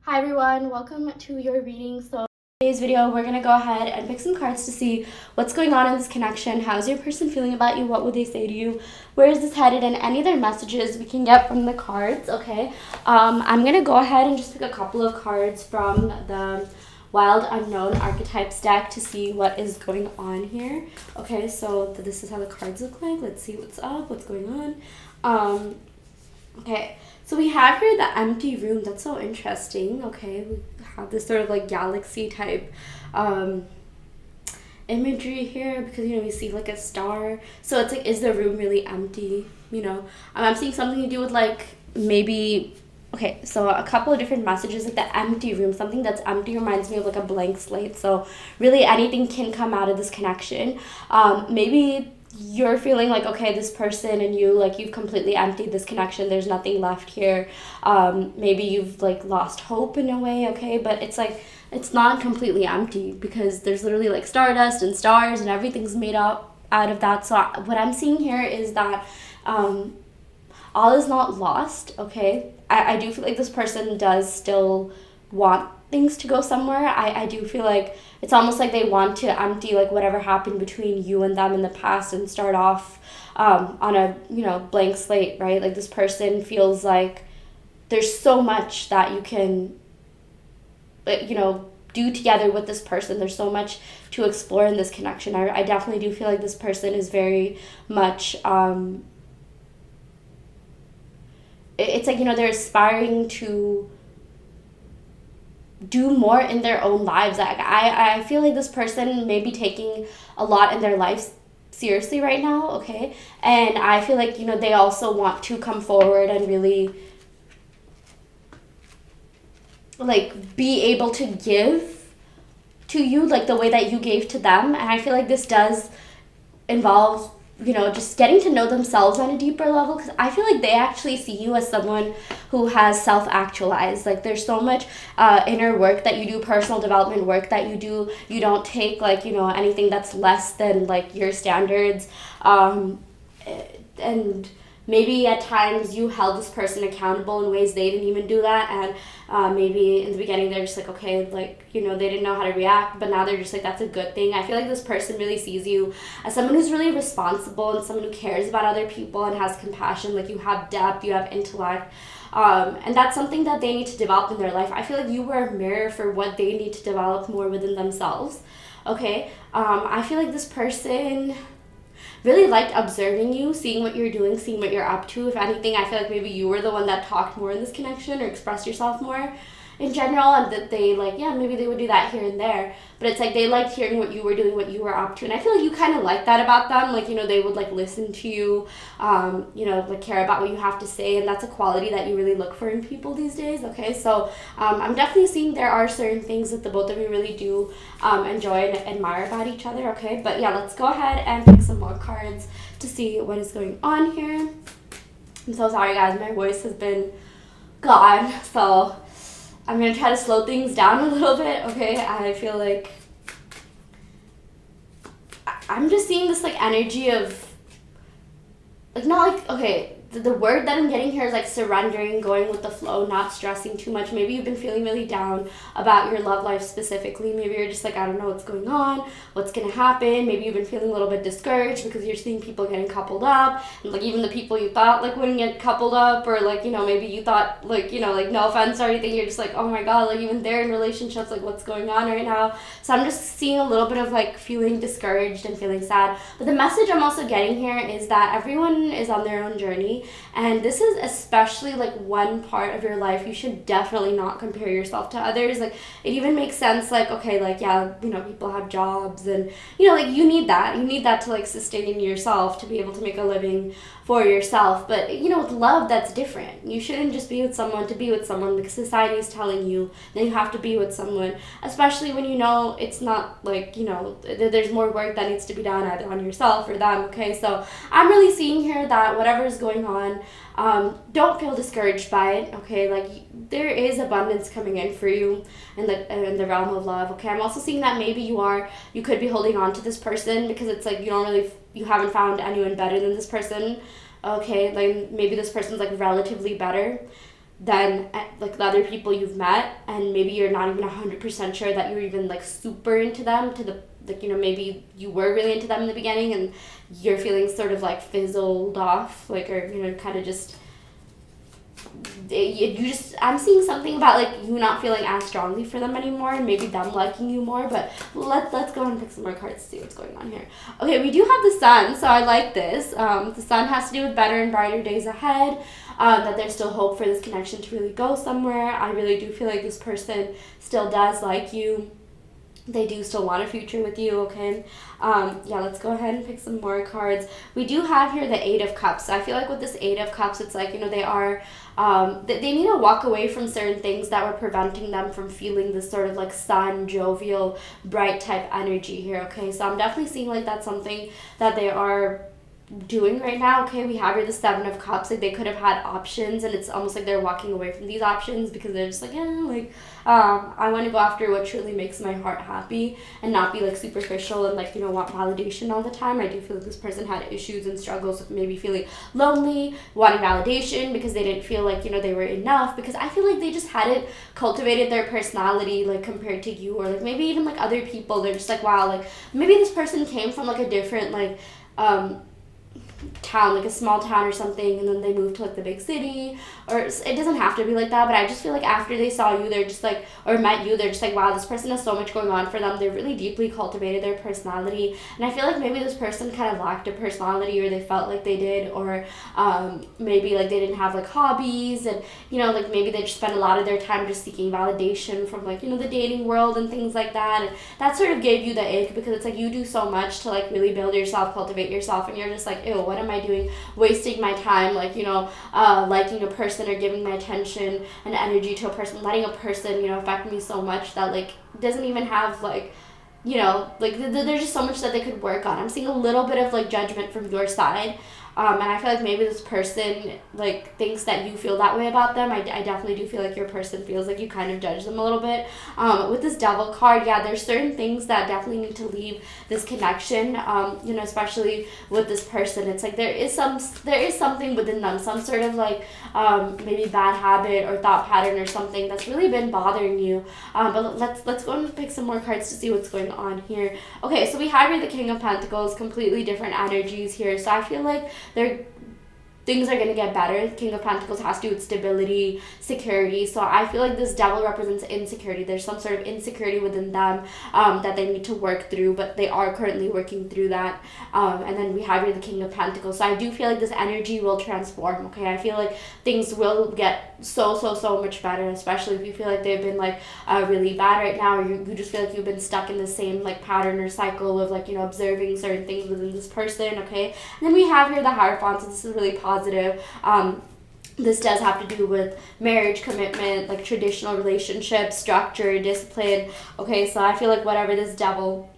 Hi everyone, welcome to your reading. So in today's video, we're going to go ahead and pick some cards to see what's going on in this connection. How's your person feeling about you? What would they say to you? Where is this headed? And any other messages we can get from the cards, okay? I'm going to go ahead and just pick a couple of cards from the Wild Unknown Archetypes deck to see what is going on here. Okay, so this is how the cards look like. Let's see what's up, what's going on. Okay, so we have here the empty room. That's so interesting. Okay, we have this sort of like galaxy type imagery here because, you know, we see like a star. So it's like, is the room really empty? You know, I'm seeing something to do with like maybe, okay, so a couple of different messages, like the empty room. Something that's empty reminds me of like a blank slate. So really anything can come out of this connection. Maybe you're feeling like, okay, this person and you, like, you've completely emptied this connection. There's nothing left here. Maybe you've like lost hope in a way, okay? But it's like, it's not completely empty because there's literally like stardust and stars and everything's made up out of that. So what I'm seeing here is that all is not lost, okay? I do feel like this person does still want things to go somewhere. I do feel like it's almost like they want to empty like whatever happened between you and them in the past and start off on a, you know, blank slate, right? Like this person feels like there's so much that you can, you know, do together with this person. There's so much to explore in this connection. I definitely do feel like this person is very much it's like, you know, they're aspiring to do more in their own lives. I feel like this person may be taking a lot in their lives seriously right now, okay? And I feel like, you know, they also want to come forward and really like be able to give to you like the way that you gave to them. And I feel like this does involve, you know, just getting to know themselves on a deeper level, because I feel like they actually see you as someone who has self-actualized. Like there's so much inner work that you do, personal development work that you do. You don't take like, you know, anything that's less than like your standards, and maybe at times you held this person accountable in ways they didn't even do that, and maybe in the beginning they're just like, okay, like, you know, they didn't know how to react, but now they're just like, that's a good thing. I feel like this person really sees you as someone who's really responsible and someone who cares about other people and has compassion. Like you have depth, you have intellect, and that's something that they need to develop in their life. I feel like you were a mirror for what they need to develop more within themselves, okay? I feel like this person really liked observing you, seeing what you're doing, seeing what you're up to. If anything, I feel like maybe you were the one that talked more in this connection or expressed yourself more in general, and that they like, yeah, maybe they would do that here and there, but it's like they liked hearing what you were doing, what you were up to. And I feel like you kind of like that about them. Like, you know, they would like listen to you, you know, like care about what you have to say, and that's a quality that you really look for in people these days, okay? So I'm definitely seeing there are certain things that the both of you really do enjoy and admire about each other, okay? But yeah, let's go ahead and pick some more cards to see what is going on here. I'm so sorry guys, my voice has been gone, so I'm going to try to slow things down a little bit, okay? I feel like I'm just seeing this like energy of like, not like, okay, the word that I'm getting here is like surrendering, going with the flow, not stressing too much. Maybe you've been feeling really down about your love life specifically. Maybe you're just like, I don't know what's going on, what's going to happen. Maybe you've been feeling a little bit discouraged because you're seeing people getting coupled up, and like even the people you thought like wouldn't get coupled up, or like, you know, maybe you thought like, you know, like no offense or anything, you're just like, oh my god, like even they're in relationships, like what's going on right now? So I'm just seeing a little bit of like feeling discouraged and feeling sad. But the message I'm also getting here is that everyone is on their own journey, and this is especially like one part of your life you should definitely not compare yourself to others. Like it even makes sense, like, okay, like, yeah, you know, people have jobs and, you know, like you need that to like sustain yourself, to be able to make a living for yourself. But you know, with love, that's different. You shouldn't just be with someone to be with someone because society is telling you that you have to be with someone, especially when you know it's not, like, you know, there's more work that needs to be done either on yourself or them, okay? So I'm really seeing here that whatever is going on, don't feel discouraged by it, okay? Like there is abundance coming in for you in the realm of love, okay? I'm also seeing that maybe you could be holding on to this person because it's like you haven't found anyone better than this person, okay? Like maybe this person's like relatively better than like the other people you've met, and maybe you're not even 100% sure that you're even like super into them to the like, you know, maybe you were really into them in the beginning and you're feeling sort of like fizzled off, like, or, you know, kind of just I'm seeing something about like you not feeling as strongly for them anymore, and maybe them liking you more. But let's go and pick some more cards to see what's going on here. Okay, we do have the sun, so I like this. The sun has to do with better and brighter days ahead, that there's still hope for this connection to really go somewhere. I really do feel like this person still does like you. They do still want a future with you, okay? Yeah, let's go ahead and pick some more cards. We do have here the Eight of Cups. I feel like with this Eight of Cups, it's like, you know, they are, they need to walk away from certain things that were preventing them from feeling this sort of like sun, jovial, bright type energy here, okay? So I'm definitely seeing like that's something that they are doing right now, okay? We have here the Seven of Cups. Like they could have had options, and it's almost like they're walking away from these options because they're just like, I want to go after what truly makes my heart happy and not be like superficial and like, you know, want validation all the time. I do feel like this person had issues and struggles with maybe feeling lonely, wanting validation because they didn't feel like, you know, they were enough, because I feel like they just hadn't cultivated their personality like compared to you, or like maybe even like other people. They're just like, wow, like maybe this person came from like a different like town, like a small town or something, and then they moved to like the big city, or it doesn't have to be like that, but I just feel like after they saw you, they're just like, or met you, they're just like, wow, this person has so much going on for them. They really deeply cultivated their personality, and I feel like maybe this person kind of lacked a personality, or they felt like they did, or maybe like they didn't have like hobbies, and you know, like maybe they just spent a lot of their time just seeking validation from like, you know, the dating world and things like that, and that sort of gave you the ick, because it's like you do so much to like really build yourself, cultivate yourself, and you're just like, ew, what am I doing, wasting my time, like, you know, liking a person or giving my attention and energy to a person, letting a person, you know, affect me so much that like doesn't even have like, you know, like there's just so much that they could work on. I'm seeing a little bit of like judgment from your side. And I feel like maybe this person like thinks that you feel that way about them. I definitely do feel like your person feels like you kind of judge them a little bit. With this Devil card, yeah, there's certain things that definitely need to leave this connection. You know, especially with this person, it's like there is something within them, some sort of like maybe bad habit or thought pattern or something that's really been bothering you. But let's go and pick some more cards to see what's going on here. Okay, so we have here the King of Pentacles, completely different energies here. So I feel like things are going to get better. King of Pentacles has to do with stability, security. So I feel like this Devil represents insecurity. There's some sort of insecurity within them that they need to work through, but they are currently working through that. And then we have here the King of Pentacles. So I do feel like this energy will transform, okay? I feel like things will get so much better, especially if you feel like they've been like really bad right now, or you just feel like you've been stuck in the same like pattern or cycle of like, you know, observing certain things within this person, okay? And then we have here the Hierophant. So this is really positive. This does have to do with marriage, commitment, like traditional relationships, structure, discipline. Okay, so I feel like whatever this Devil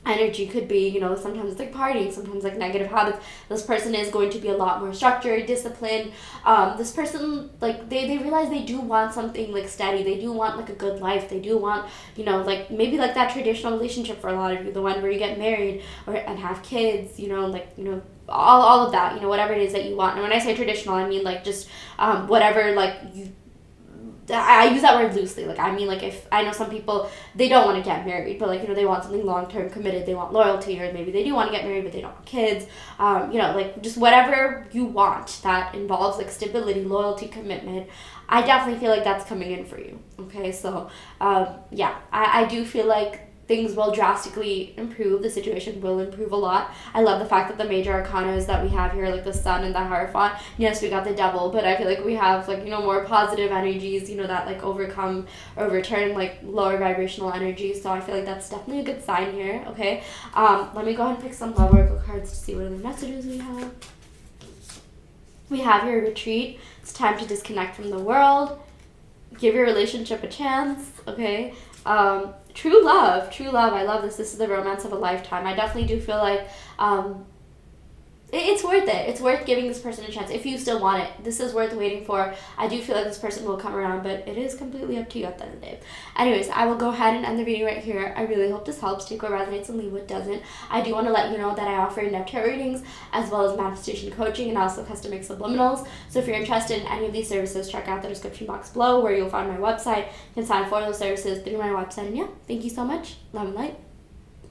energy could be, you know, sometimes it's like partying, sometimes like negative habits. This person is going to be a lot more structured, disciplined. This person, like, they realize they do want something like steady. They do want like a good life. They do want, you know, like maybe like that traditional relationship for a lot of you, the one where you get married and have kids, you know, like, you know, all of that, you know, whatever it is that you want. And when I say traditional, I mean like just whatever, like you, I use that word loosely. Like, I mean, like, if I know some people, they don't want to get married, but like, you know, they want something long-term committed. They want loyalty, or maybe they do want to get married, but they don't want kids. You know, like just whatever you want that involves like stability, loyalty, commitment. I definitely feel like that's coming in for you. Okay. So, yeah, I do feel like things will drastically improve. The situation will improve a lot. I love the fact that the major arcanas that we have here, like the Sun and the Hierophant, yes, we got the Devil, but I feel like we have like, you know, more positive energies, you know, that like overcome or overturn like lower vibrational energies. So I feel like that's definitely a good sign here, okay? Let me go ahead and pick some love oracle cards to see what other messages we have. We have here retreat. It's time to disconnect from the world. Give your relationship a chance, okay? True love. I love this. This is the romance of a lifetime. I definitely do feel like It's worth it. It's worth giving this person a chance if you still want it. This is worth waiting for. I do feel like this person will come around, but it is completely up to you at the end of the day. Anyways, I will go ahead and end the reading right here. I really hope this helps. Take what resonates and leave what doesn't. I do want to let you know that I offer in-depth tarot readings as well as manifestation coaching and also custom make subliminals. So if you're interested in any of these services, check out the description box below where you'll find my website. You can sign up for those services through my website. And yeah, thank you so much. Love and light.